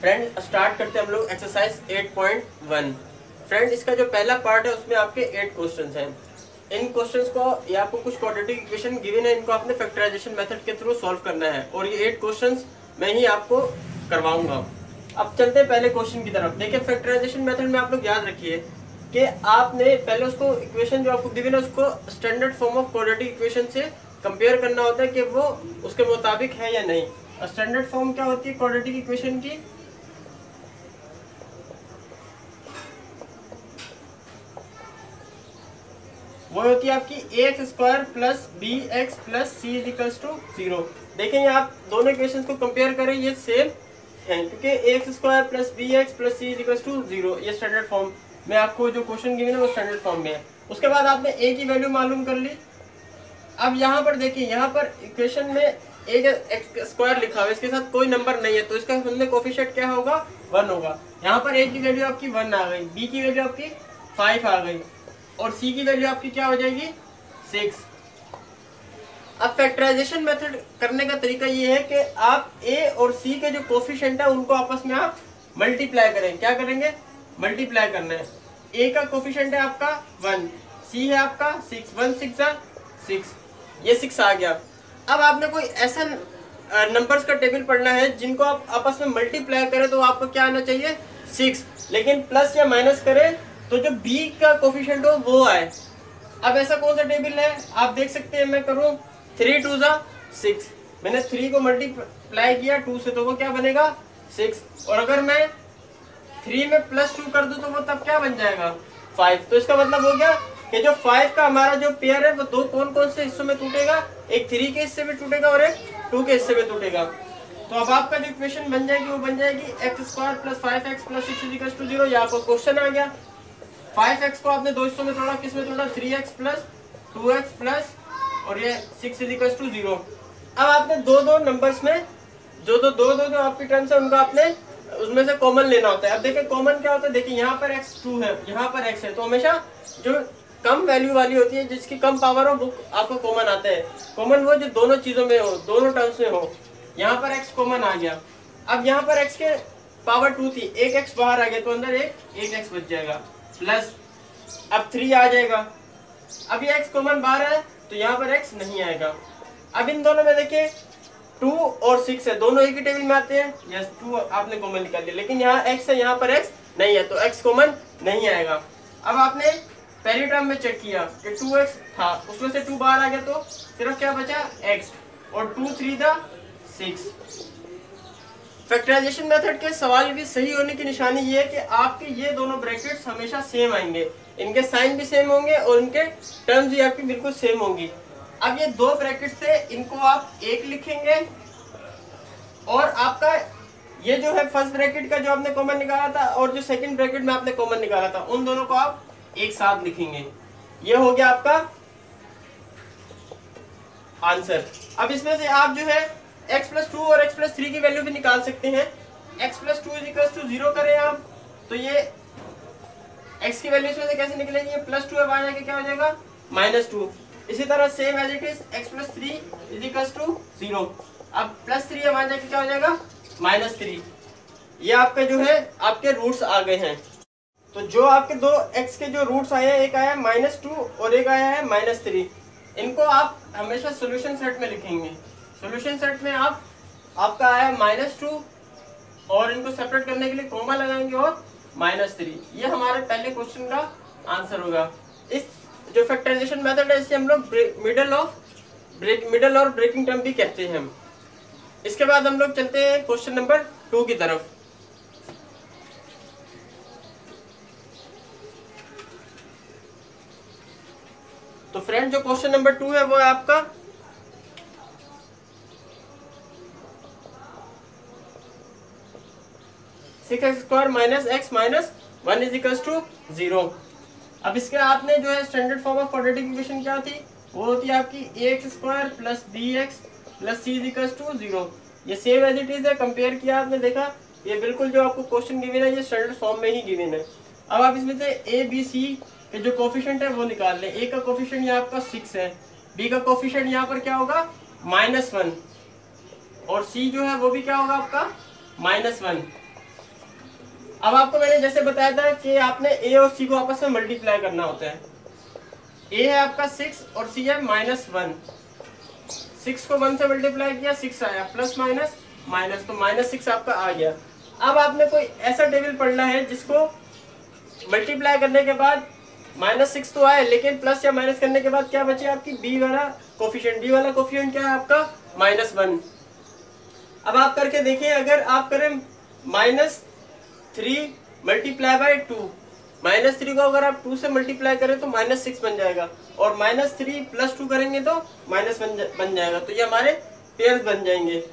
Friend start करते हैं हम लोग एक्सरसाइज 8.1। फ्रेंड इसका जो पहला पार्ट है उसमें आपके 8 क्वेश्चंस हैं। इन क्वेश्चंस को ये आपको कुछ क्वाड्रेटिक इक्वेशन गिवन है, इनको आपने फैक्टराइजेशन मेथड के थ्रू सॉल्व करना है और ये 8 क्वेश्चंस मैं ही आपको करवाऊंगा। अब चलते हैं पहले क्वेश्चन की तरफ। देखिए फैक्टराइजेशन मेथड में आप लोग याद रखिए कि आपने पहले उसको इक्वेशन जो आपको गिवन है उसको standard form of quadratic equation से कंपेयर करना होता है कि वो उसके मुताबिक है या नहीं। स्टैंडर्ड फॉर्म क्या होती है क्वाड्रेटिक इक्वेशन की? वो होती है आपकी ax square plus b x plus c is equals to 0। देखें आप दोनों इक्वेशंस को कंपेयर करें, ये सेम है क्योंकि ax square plus b x plus c is equals to 0 ये स्टैंडर्ड फॉर्म में आपको जो क्वेश्चन गिवन है वो स्टैंडर्ड फॉर्म में है। उसके बाद आपने a की वैल्यू मालूम कर ली। अब यहाँ पर देखिए, यहाँ पर इक्वेशन में एक्स स्क्वायर लिखा हुआ है, इसके साथ कोई नंबर नहीं है तो इसका हमने कोफिशिएंट क्या होगा? 1 होगा। यहाँ पर a की वैल्यू आपकी 1 आ गई, b की वैल्यू आपकी 5 आ गई और c की वैल्यू आपकी क्या हो जाएगी? 6। अब फैक्टराइजेशन मेथड करने का तरीका ये है कि आप a और c के जो कोफिशिएंट है उनको आपस में आप मल्टीप्लाई करें। क्या करेंगे? मल्टीप्लाई करना है। a का कोफिशिएंट है आपका 1, c है आपका 6, 1 6 6, ये 6 आ गया। अब आपने कोई ऐसा नंबर्स का टेबल पढ़ना है जिनको आप आपस में मल्टीप्लाई करें तो आपको क्या आना चाहिए? 6, लेकिन प्लस या माइनस करें तो जो b का कोफिशिएंट हो वो आए। अब ऐसा कौन सा टेबल है आप देख सकते हैं, मैं करूं 3 2 6, मैंने 3 को मल्टीप्लाई किया 2 से तो वो क्या बनेगा? 6, और अगर मैं 3 में प्लस 2 कर दूं तो वो तब क्या बन जाएगा? 5। तो इसका मतलब हो गया कि जो 5 का हमारा जो पेयर है वो दो कौन कौन से हिस्सों में टूटेगा? एक 3 के हिस्से में टूटेगा और एक 2 के हिस्से में टूटेगा। तो अब आपका जो इक्वेशन बन जाएगी वो बन जाएगी x square plus 5x plus 6 is equal to 0। यहाँ पर क्वेश्चन आ गया 5x को आपने दो हिस्सों में तोड़ा, किस में तोड़ा? 3x प्लस 2x प्लस और ये 6 इज इक्वल टू 0। अब आपने दो नंबर्स में जो दो आपकी टर्म्स है उनको आपने उसमें से कॉमन लेना होता है। अब देखिए कॉमन क्या होता है, देखिए यहाँ पर x 2 है, यहाँ पर x है, तो हमेशा जो कम वैल्यू वाली होती है जिसकी कम पावर हो वो आपको कॉमन आता है। कॉमन वो जो दोनों चीजों में हो, दोनों टर्म्स में हो। यहाँ पर x कॉमन आ गया। अब यहाँ पर x के पावर 2 थी, एक x बाहर आ गया तो अंदर एक x बच जाएगा प्लस अब 3 आ जाएगा। अब ये x कॉमन बाहर है तो यहाँ पर x नहीं आएगा। अब इन दोनों में देखिए 2 और 6 है, दोनों एक ही टेबल में आते हैं। यस 2 आपने कॉमन निकाल लिया, लेकिन यहाँ x है यहाँ पर x नहीं है तो x कॉमन नहीं आएगा। अब आपने पहली टर्म में चेक किया कि 2x था, उसमें से 2 बाहर आ गया तो सिर्फ क्या बचा? x, और 2 3 6। फैक्टराइजेशन मेथड के सवाल भी सही होने की निशानी ये है कि आपके ये दोनों ब्रैकेट्स हमेशा सेम आएंगे, इनके साइन भी सेम होंगे और इनके टर्म्स भी आपकी बिल्कुल सेम होंगी। अब ये दो ब्रैकेट्स थे, इनको आप एक लिखेंगे और आपका ये जो है फर्स्ट ब्रैकेट का जो आपने कॉमन निकाला था और जो सेकंड ब्रैकेट में आपने कॉमन निकाला था उन दोनों को आप एक साथ लिखेंगे। ये हो गया आपका आंसर। अब इसमें से आप जो है x प्लस 2 और x प्लस 3 की वैल्यू भी निकाल सकते हैं। x plus 2 is equal to 0 करें आप तो ये x की वैल्यू इसमें से कैसे निकलेगी? ये प्लस 2 है, बाहर जाके क्या हो जाएगा? माइनस 2। इसी तरह same as it is x plus 3 is equal to 0। अब प्लस 3 है, बाहर जाके क्या हो जाएगा? माइनस 3। ये आपका जो है आपके रूट्स आ गए हैं। तो जो आपके दो x के जो रूट्स आए हैं, एक आया है -2 और एक आया है -3, इनको आप हमेशा सॉल्यूशन सेट में लिखेंगे। सॉल्यूशन सेट में आप आपका आया -2 और इनको सेपरेट करने के लिए कॉमा लगाएंगे और -3। ये हमारे पहले क्वेश्चन का आंसर होगा। इस जो फैक्टराइजेशन मेथड है इसे हम लोग मिडल और ब्रेकिंग टर्म भी कहते हैं। इसके बाद हम लोग चलते हैं क्वेश्चन नंबर 2 की तरफ। तो फ्रेंड जो क्वेश्चन नंबर 2 है वो है आपका 6x square minus x minus 1 is equal to 0। अब इसके आपने जो है standard form of quadratic equation क्या थी? वो होती है आपकी ax square plus bx plus c is equal to 0। ये सेम एज इट इज है, कंपेयर किया आपने, देखा ये बिल्कुल जो आपको क्वेश्चन गिवन है ये स्टैंडर्ड फॉर्म में ही गिवन है। अब आप इसमें से a b c के जो कोफिशिएंट है वो निकाल लें। a का कोफिशिएंट यहाँ आपका 6 है, b का कोफिशिएंट यहाँ पर क्या होगा? -1 और c जो है वो भी क्या होगा आपका? -1। अब आपको मैंने जैसे बताया था कि आपने ए और सी को आपस में मल्टीप्लाई करना होता है। ए है आपका 6 और सी है -1। 6 को 1 से मल्टीप्लाई किया, 6 आया, प्लस माइनस माइनस, तो -6 आपका आ गया। अब आपने कोई ऐसा टेबल पढ़ना है जिसको मल्टीप्लाई करने के बाद -6 तो आए, लेकिन प्लस या माइनस करने के बाद क्या बचे आपकी बी वाला कोफिशिएंट। बी वाला कोफिशिएंट क्या है आपका -1। अब आप करके देखिए, अगर आप करें -3 मल्टीप्लाई बाय 2, -3 को अगर आप 2 से मल्टीप्लाई करें तो -6 बन जाएगा, और -3 + 2 करेंगे तो -1 बन जाएगा। तो ये हमारे पेयर्स बन जाएंगे।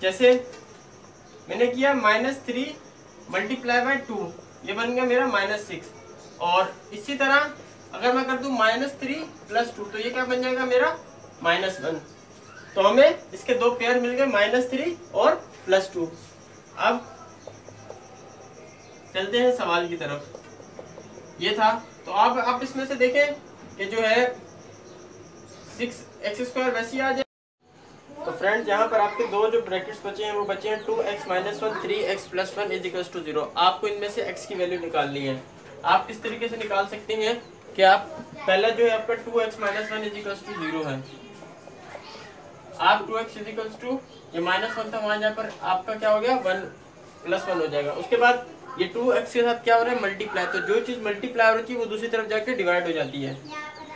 जैसे मैंने किया -3 मल्टीप्लाई बाय 2, ये बन गया मेरा -6। और इसी तरह अगर मैं कर दूं -3 + 2, तो ये क्या बन जाएगा मेरा -1। तो हमें इसके दो पेयर मिल गए, -3 और +2। अब चलते हैं सवाल की तरफ। ये था, तो आप इसमें से देखें कि जो है 6x² वैसे ही आ जाए। तो फ्रेंड्स, यहाँ पर आपके दो जो ब्रैकेट्स बचे हैं वो बचे हैं 2x - 1 3x + 1 = 0। आपको इनमें से x की वैल्यू निकालनी है। आप किस तरीके से निकाल सकते हैं कि आप पहला जो है आपका 2x - 1 = 0 है। आप 2x ये -1 था, वहां यहाँ पर आपका क्या हो गया 1 + 1 हो जाएगा। उसके बाद ये 2x के साथ क्या हो रहा है मल्टीप्लाई, तो जो चीज मल्टीप्लाई हो रही है वो दूसरी तरफ जाके डिवाइड हो जाती है।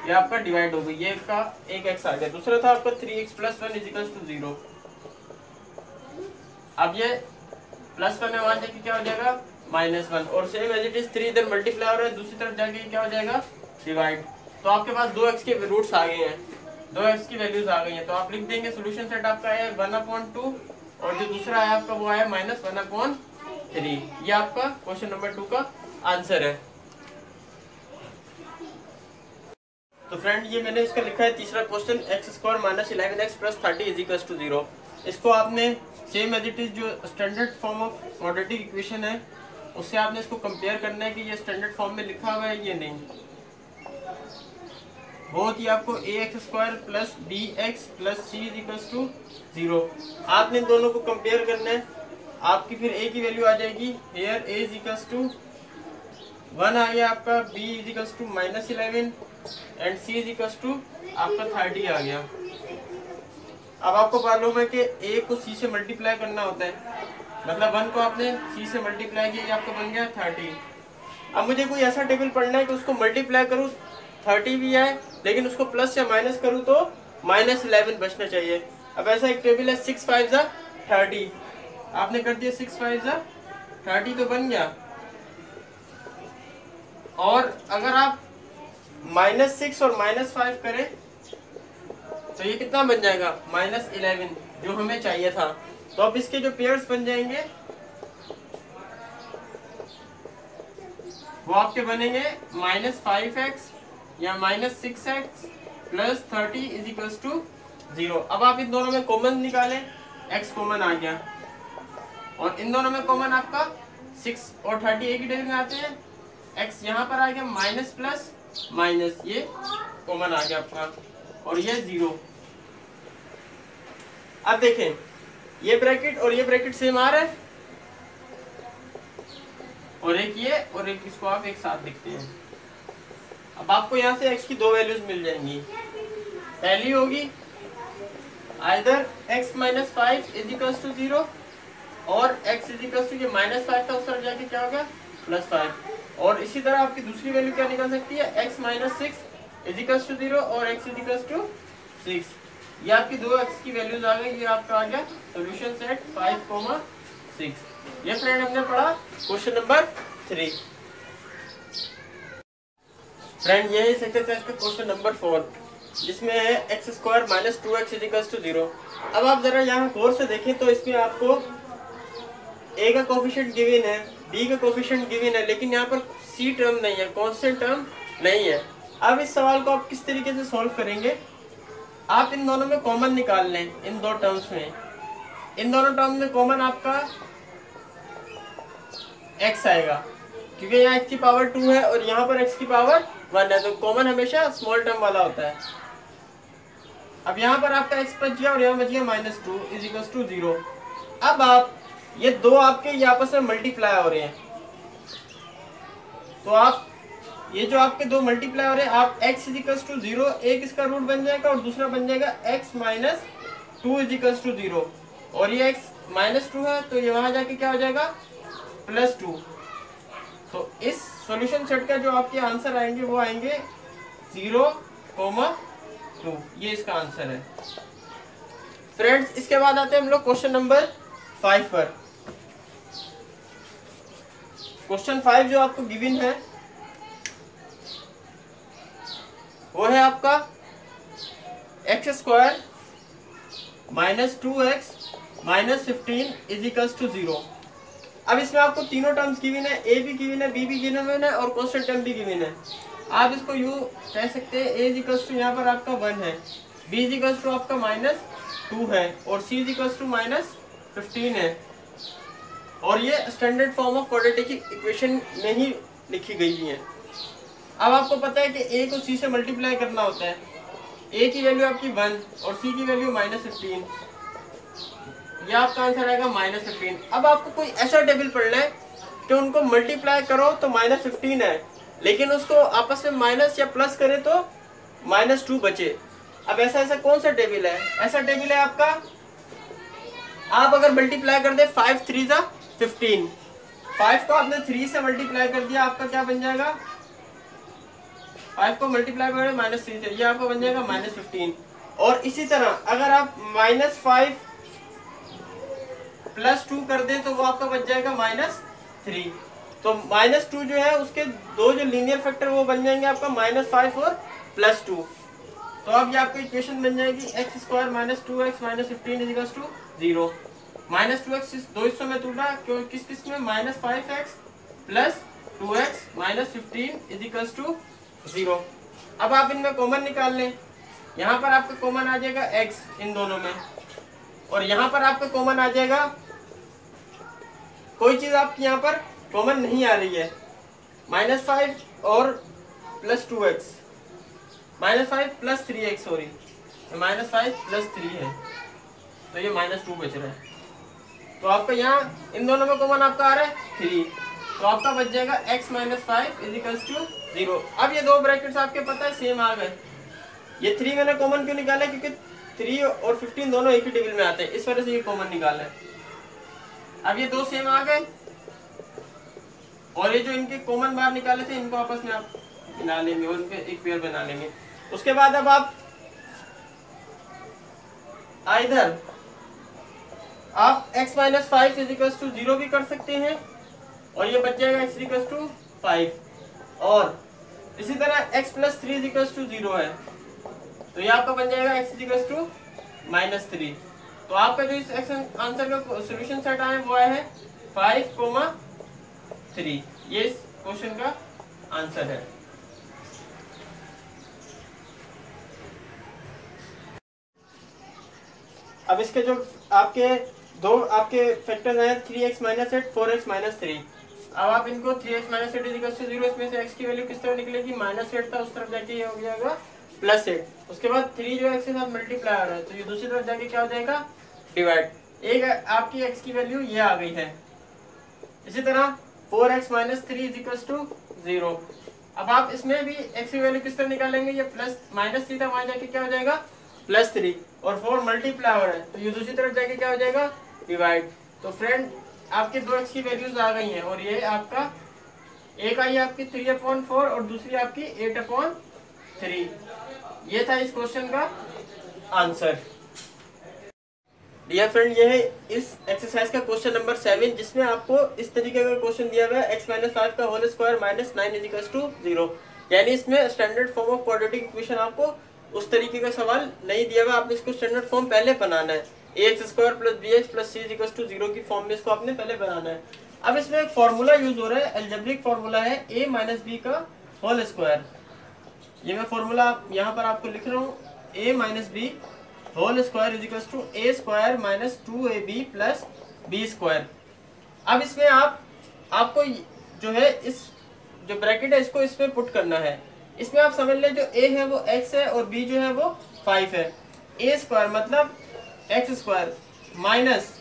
ये आपका डिवाइड हो गई, ये का एक x आ गया। दूसरा था आपका 3x + 1 = 0। अब ये +1 है, वहां जाके क्या हो जाएगा -1, और सेम एज इट इज 3 इधर मल्टीप्लाई हो रहा है, दूसरी तरफ जाके क्या हो जाएगा डिवाइड। तो आपके पास 2x के रूट्स आ गए हैं, 2x की वैल्यूज आ गई हैं। तो आप लिख देंगे सोल्यूशन सेट आपका है 1/2, और जो दूसरा है आपका वो है -1/3। ये आपका क्वेश्चन नंबर 2 का आंसर है। तो फ्रेंड, ये मैंने इसका लिखा है तीसरा क्वेश्चन, x² - 11x + 30 = 0। इसको आपने सेम एज इट इज जो standard form of quadratic equation है उससे आपने इसको कंपेयर करना है कि ये स्टैंडर्ड फॉर्म में लिखा हुआ है ये नहीं। बहुत ही आपको ax² + bx + c = 0। आपने इन दोनों को कंपेयर करना है। आपकी फिर a की वैल्यू आ जाएगी, हेयर a = 1 आ गया आपका, b = -11 एंड c = आपका 30 आ गया। अब आपको मालूम है कि a को c से मल्टीप्लाई करना होता है, मतलब 1 को आपने c से मल्टीप्लाई किया, ये आपका बन गया 30। अब मुझे कोई ऐसा टेबल पढ़ना है कि उसको मल्टीप्लाई करूँ 30 भी आए, लेकिन उसको प्लस या माइनस करूँ तो -11 बचना चाहिए। अब ऐसा एक टेबल है 6 × 5 = 30, आपने कर दिया 6 × 5 = 30 तो बन गया। और अगर आप -6 और -5 करें तो ये कितना बन जाएगा -11, जो हमें चाहिए था। तो अब इसके जो पेयर्स बन जाएंगे वो आपके बनेंगे -5x या -6x + 30 = 0। अब आप इन दोनों में कॉमन निकालें, x कॉमन आ गया, और इन दोनों में कॉमन आपका 6 और 30 एक ही टेबल में आते हैं। x यहाँ पर आ गया, माइनस प्लस माइनस, ये कॉमन आ गया आपका, और ये 0। अब देखें, ये ब्रैकेट और ये ब्रैकेट सेम आ रहा है, और एक ये और एक इसको आप एक साथ लिखते हैं। अब आपको यहाँ से x की दो वैल्यूज मिल जाएंगी। पहली होगी आइदर x - 5 = 0 और x ये -5 था, उस तरफ जाके क्या होगा +5। और इसी तरह आपकी दूसरी वैल्यू क्या निकल सकती है, x - 6 = 0 और x = 6। ये आपकी दो x की वैल्यूज आ गई। ये आपका आ गया सॉल्यूशन सेट 5, 6। ये फ्रेंड हमने पढ़ा क्वेश्चन नंबर 3। फ्रेंड ये है एक्सरसाइज का क्वेश्चन नंबर 4, जिसमें है x² - 2x = 0। अब आप जरा यहाँ गौर से देखें तो इसमें आपको a का कोफिशिएंट गिवन है, b का कोफिशिएंट गिवन है, लेकिन यहाँ पर c टर्म नहीं है, कांस्टेंट टर्म नहीं है। अब इस सवाल को आप किस तरीके से सॉल्व करेंगे, आप इन दोनों में कॉमन निकाल लें। इन दो टर्म्स में, इन दोनों टर्म में कॉमन आपका x आएगा, क्योंकि यहाँ x की पावर 2 है और यहाँ पर x की पावर 1 है, तो कॉमन हमेशा स्मॉल टर्म वाला होता है। अब यहाँ पर आपका x बच गया और यहाँ बच गया -2 = 0। अब आप ये दो आपके ये आपस में मल्टीप्लाई हो रहे हैं, तो आप ये जो आपके दो मल्टीप्लाई हो रहे हैं, आप x इजिकल्स टू 0 एक इसका रूट बन जाएगा और दूसरा बन जाएगा x माइनस 2 इजिकल्स टू 0, और ये x माइनस 2 है तो ये वहां जाके क्या हो जाएगा प्लस 2। तो इस सॉल्यूशन सेट का जो आपके आंसर आएंगे वो आएंगे 0,2, ये इसका आंसर है फ्रेंड्स। इसके बाद आते हैं हम लोग क्वेश्चन नंबर 5 पर। क्वेश्चन 5 जो आपको गिवन है वो है आपका x square minus 2x minus 15 is equals to 0। अब इसमें आपको तीनों टर्म्स गिवन है, ए भी गिवन है, बी भी गिवन है और कांस्टेंट टर्म भी गिवन है। आप इसको यूं कह सकते हैं, ए इजिकल्स टू यहाँ पर आपका 1 है, बी इजिकल्स टू आपका माइनस 2 है और सी इजिकल्स टू माइनस 15 है, और ये standard form of quadratic equation में ही लिखी गई है। अब आपको पता है कि ए को सी से मल्टीप्लाई करना होता है, ए की वैल्यू आपकी 1 और सी की वैल्यू माइनस 15, यह आपका आंसर आएगा माइनस 15। अब आपको कोई ऐसा टेबल पढ़ना है कि उनको मल्टीप्लाई करो तो माइनस 15 है, लेकिन उसको आपस में माइनस या प्लस करे तो माइनस 2 बचे। अब ऐसा कौन सा टेबल है? ऐसा टेबल है आपका, आप अगर मल्टीप्लाई कर दे 5 3 जा 15, 5 को आपने 3 से मल्टीप्लाई कर दिया, आपका क्या बन जाएगा, 5 को मल्टीप्लाई करें माइनस 3 से, ये आपका बन जाएगा माइनस 15। और इसी तरह अगर आप माइनस 5 प्लस 2 कर दें तो वो आपका बच जाएगा माइनस 3। तो माइनस 2 जो है उसके दो जो लीनियर फैक्टर वो बन जाएंगे आपका माइनस 5 और प्लस 2। तो अब ये आपकी इक्वेशन बन जाएगी x square minus 2x minus 15 is equals to 0। Minus 2x दो हिस्सों में टूटा, क्यों किस किस में, minus 5x plus 2x minus 15 is equals to 0। अब आप इनमें कॉमन निकाल लें, यहाँ पर आपका कॉमन आ जाएगा x इन दोनों में, और यहाँ पर आपका कॉमन आ जाएगा, कोई चीज आपकी यहाँ पर कॉमन नहीं आ रही है, माइनस 5 और plus 2x, minus 5 plus 3x, sorry minus 5 plus 3 है तो ये माइनस 2 बच रहा है। तो आपका यहाँ इन दोनों में कॉमन आपका आ रहा है 3, तो आपका बच जाएगा x माइनस 5 इजिकल्स टू 0। अब ये दो ब्रैकेट्स आपके पता है सेम आ गए। ये 3 मैंने कॉमन क्यों निकाला, क्योंकि 3 और 15 दोनों एक ही टेबल में आते हैं, इस वजह से ये कॉमन निकाला है। अब ये दो सेम आ गए, और ये जो इनके कॉमन बार निकाले थे इनको आपस में आप मिला लेंगे और इनके एक पेयर बना लेंगे। उसके बाद अब आप आइदर आप x माइनस 5 इजिकल्स टू 0 भी कर सकते हैं, और ये बच जाएगा x इजिकल्स टू 5, और इसी तरह x प्लस 3 इजिकल्स टू 0 है, तो ये आपका बन जाएगा x इजिकल्स टू माइनस 3। तो आपका जो इस आंसर का सोल्यूशन सेट आया वो आया है 5,3, ये इस क्वेश्चन का आंसर है। अब इसके जो आपके दो आपके फैक्टर्स हैं 3x माइनस 8 4x माइनस 3। अब आप इनको 3x माइनस 8 इजिकल टू 0, इसमें से x की वैल्यू किस तरह निकलेगी, माइनस 8 था उस तरफ जाके ये हो जाएगा प्लस 8। उसके बाद 3 जो x के साथ मल्टीप्लाई हो रहा है तो ये दूसरी तरफ जाके क्या हो जाएगा डिवाइड, एक आपकी x की वैल्यू ये आ गई है। इसी तरह 4x माइनस 3 इजिकल टू 0। अब आप इसमें भी x की वैल्यू किस तरह निकालेंगे, ये प्लस माइनस 3 था वहां जाके क्या हो जाएगा प्लस 3, और 4 मल्टीप्लाई हो रहा है तो ये दूसरी तरफ जाके क्या हो जाएगा डिवाइड। तो फ्रेंड आपके दो x की वैल्यूज आ गई हैं, और ये आपका एक आई आपकी 3/4 और दूसरी आपकी 8/3। ये था इस क्वेश्चन का आंसर। डियर फ्रेंड, ये है इस एक्सरसाइज का क्वेश्चन नंबर 7, जिसमें आपको इस तरीके का क्वेश्चन दिया हुआ है x माइनस 5 का whole square minus 9 is equals to 0। यानी इसमें standard form of quadratic equation आपको उस तरीके का सवाल नहीं दिया हुआ, आपने इसको स्टैंडर्ड फॉर्म पहले बनाना है, ax square plus bx plus c equals to 0 की फॉर्म में इसको आपने पहले बनाना है। अब इसमें एक फॉर्मूला यूज हो रहा है, अलजेब्रिक फॉर्मूला है a माइनस बी का होल स्क्वायर। ये मैं फॉर्मूला यहाँ पर आपको लिख रहा हूँ, a minus b whole square is equals to a square minus 2ab plus b square. अब इसमें आपको जो है इस जो ब्रैकेट है इसको इसमें पुट करना है। इसमें आप समझ ले जो a है वो x है और b जो है वो 5 है। a स्क्वायर मतलब x square minus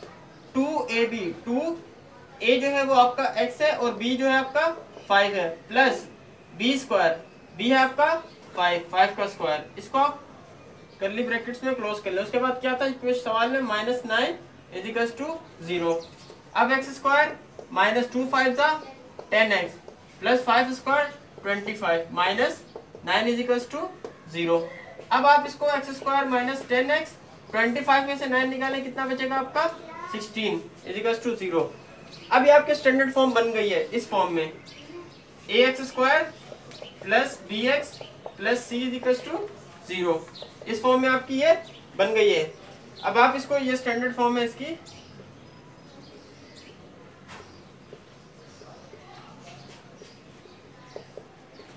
2ab, 2a जो है वो आपका x है और b जो है आपका 5 है, प्लस b स्क्वायर, b है आपका 5 का स्क्वायर, इसको आप कर्ली ब्रैकेट्स में क्लोज कर ले। उसके बाद क्या था कुछ सवाल में -9 इज टू 0। अब एक्स स्क्वायर माइनस 2 5 था 10x plus 5 square 25 minus 9 is to 0। अब आप इसको एक्स स्क्वायर माइनस 10x 25 में से 9 निकालें, कितना बचेगा आपका 16 इज टू 0। अब ये आपके स्टैंडर्ड फॉर्म बन गई है इस फॉर्म में, ax square plus bx plus c is to 0। इस फॉर्म में आपकी ये बन गई है। अब आप इसको, ये स्टैंडर्ड फॉर्म है इसकी,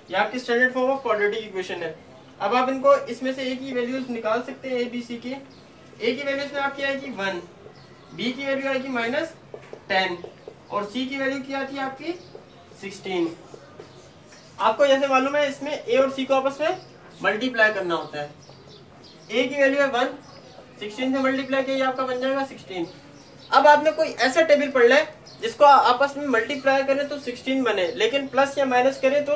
ये आपकी standard form of quadratic equation है। अब आप इनको इसमें से a की वैल्यूज निकाल सकते हैं, a b c की। a की वैल्यूज में आपकी आएगी 1, b की वैल्यू आएगी -10 और c की वैल्यू क्या थी आपकी 16। आपको जैसे मालूम है इसमें a और c को आपस में मल्टीप्लाई करना होता है। a की वैल्यू है 1, 16 से मल्टीप्लाई किया आपका बन जाएगा 16। अब आपने कोई ऐसा टेबल पढ़ ले जिसको आपस में मल्टीप्लाई करें तो 16 बने, लेकिन प्लस या माइनस करें तो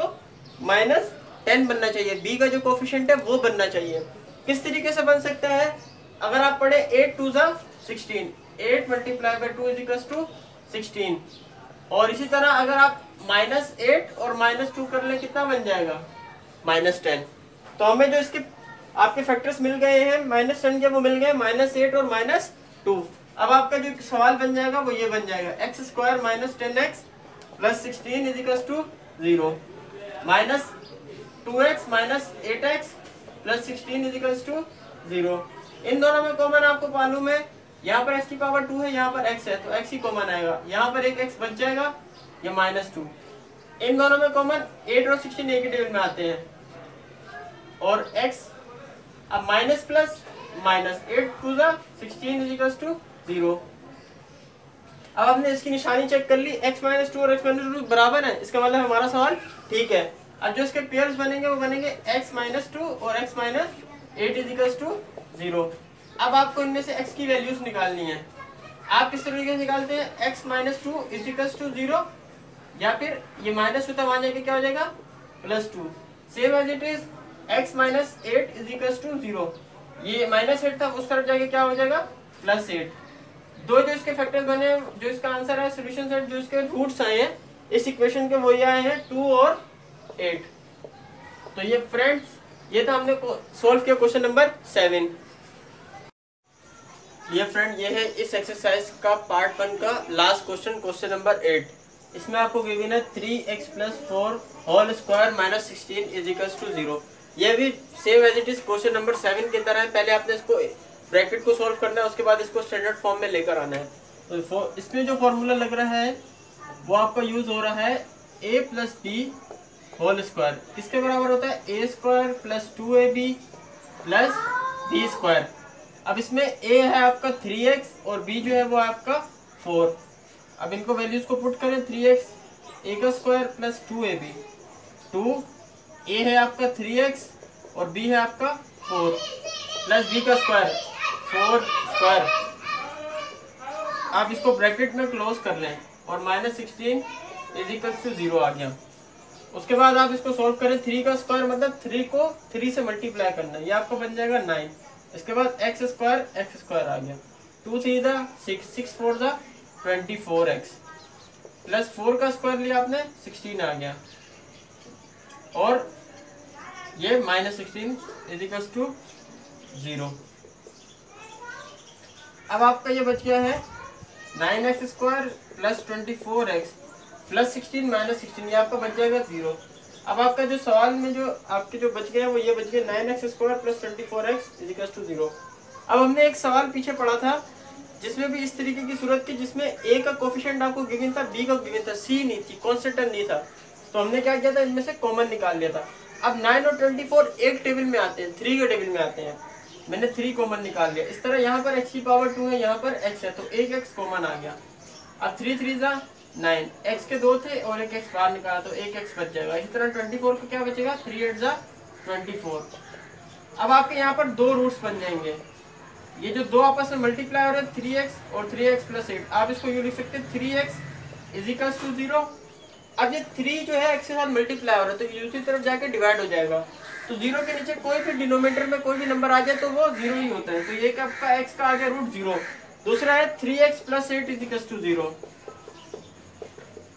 -10 बनना चाहिए, b का जो कोफिशिएंट है वो बनना चाहिए। किस तरीके से बन सकता है, अगर आप पढ़े 8 2 16, 8 मल्टीप्लाई बाय 2 इज टू 16। और इसी तरह अगर आप -8 और -2 कर ले कितना बन जाएगा -10। तो हमें जो इसके आपके फैक्टर्स मिल गए हैं -10 के, वो मिल गए -8 और -2। अब आपका जो सवाल बन जाएगा वो ये बन जाएगा x square -10x plus 16 is to 0, -2x -8x plus 16 is to 0। इन दोनों में कॉमन आपको मालूम है, यहाँ पर x की पावर 2 है, यहाँ पर x है, तो x ही कॉमन आएगा, यहाँ पर एक x बच जाएगा, ये -2। इन दोनों में कॉमन 8 और 16 एक ही टेबल में आते हैं, और x अब minus plus minus 8 2 16 is to 0। अब आपने इसकी निशानी चेक कर ली, x -2 और x -2 बराबर है, इसका मतलब हमारा सवाल ठीक है। अब जो इसके पेयर्स बनेंगे वो बनेंगे x -2 और x -8 इज टू 0। अब आपको इनमें से x की वैल्यूज निकालनी है। आप किस तरीके से निकालते हैं, x -2 इज टू 0, या फिर ये -2 तब आ जाएगा, क्या हो जाएगा +2। Same as it is x -8 is to 0, ये -8 था, उस तरफ जाके क्या हो जाएगा +8। दो जो इसके फैक्टर्स बने हैं, जो इसका आंसर है सोल्यूशन सेट, जो इसके रूट्स आए हैं इस इक्वेशन के, वो ये आए हैं 2 और 8। तो ये फ्रेंड्स, ये था हमने सॉल्व किया क्वेश्चन नंबर 7। ये फ्रेंड, ये है इस एक्सरसाइज का पार्ट 1 का लास्ट क्वेश्चन, क्वेश्चन नंबर 8। इसमें आपको गिवन है 3x + 4 whole square -16 is to 0। ये भी same as it is question number 7 की तरह है। पहले आपने इसको ब्रैकेट को सॉल्व करना है, उसके बाद इसको स्टैंडर्ड फॉर्म में लेकर आना है। तो इसमें जो फॉर्मूला लग रहा है वो आपका यूज हो रहा है a + b होल स्क्वायर, किसके बराबर होता है a square + 2ab + b square. अब इसमें a है आपका 3x और b जो है वो आपका 4। अब इनको वैल्यूज को पुट करें, 3x a का स्क्वायर + 2ab, 2 a है आपका 3x और b है आपका 4 प्लस b का स्क्वायर 4 स्क्वायर। आप इसको ब्रैकेट में क्लोज कर लें और -16 इज 0 आ गया। उसके बाद आप इसको सॉल्व करें, 3 का स्क्वायर मतलब 3 को 3 से मल्टीप्लाई करना है, ये आपको बन जाएगा 9। इसके बाद x स्क्वायर आ गया, 2 3 6 6 4 24x प्लस 4 का स्क्वायर लिया आपने 16 आ गया, और ये -16 इज टू 0। अब आपका ये बच गया है 9x स्क्वायर + 24x प्लस 16 -16, ये आपका बच जाएगा 0। अब आपका जो सवाल में जो आपके जो बच गए वो ये बच गए 9x square + 24x is to 0। अब हमने एक सवाल पीछे पढ़ा था जिसमें भी इस तरीके की सूरत थी, जिसमें a का कोफिशिएंट आपको गिवन था, b का गिवन था, c नहीं थी, कांस्टेंट नहीं था। तो हमने क्या किया था, इनमें से कॉमन निकाल लिया था। अब 9 और 24 एक टेबल में आते हैं, 3 के टेबल में आते हैं, मैंने 3 कॉमन निकाल लिया। इस तरह यहाँ पर x की पावर 2 है, यहाँ पर x है, तो एक x कॉमन आ गया। अब 3 3 9, x के 2 थे और एक x बाहर निकाला तो एक x बच जाएगा। इसी तरह 24 को क्या बचेगा, 3 8 24। अब आपके यहाँ पर 2 रूट्स बन जाएंगे, ये जो दो आपस में मल्टीप्लाई हो रहे हैं 3x और 3x प्लस 8, आप इसको यूँ लिख सकते हैं 3x इज इक्वल टू 0। अब ये 3 जो है x के साथ मल्टीप्लाई हो रहा है तो दूसरी तरफ जाके डिवाइड हो जाएगा, तो 0 के नीचे कोई भी डिनोमिनेटर में कोई भी नंबर आ जाए तो वो 0 ही होता है, तो ये आपका x का आ गया रूट 0। दूसरा है 3x plus 8 is equal to 0।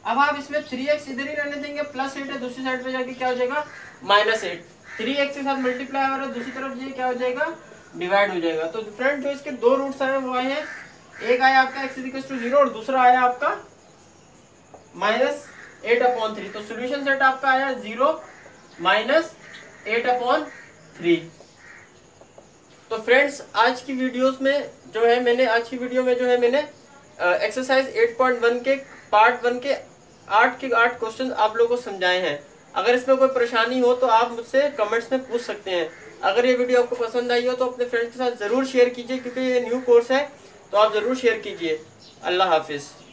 अब आप इसमें 3x इधर ही रहने देंगे, प्लस 8 है दूसरी साइड पे जाके क्या हो जाएगा -8, 3x के साथ मल्टीप्लाई हो रहा है दूसरी तरफ ये क्या हो जाएगा डिवाइड हो जाएगा। तो फ्रेंड जो इसके दो रूट्स आए वो आए हैं, एक आया आपका x इज इक्वल टू 0 और दूसरा आया आपका -8/3। तो सॉल्यूशन सेट आपका आया 0 -8/3। तो फ्रेंड्स आज की वीडियोस में जो है मैंने एक्सरसाइज 8.1 के पार्ट 1 के 8 के 8 क्वेश्चन आप लोगों को समझाए हैं। अगर इसमें कोई परेशानी हो तो आप मुझसे कमेंट्स में पूछ सकते हैं। अगर ये वीडियो आपको पसंद आई हो तो अपने फ्रेंड्स के साथ ज़रूर शेयर कीजिए, क्योंकि ये न्यू कोर्स है तो आप ज़रूर शेयर कीजिए। अल्लाह हाफिज़।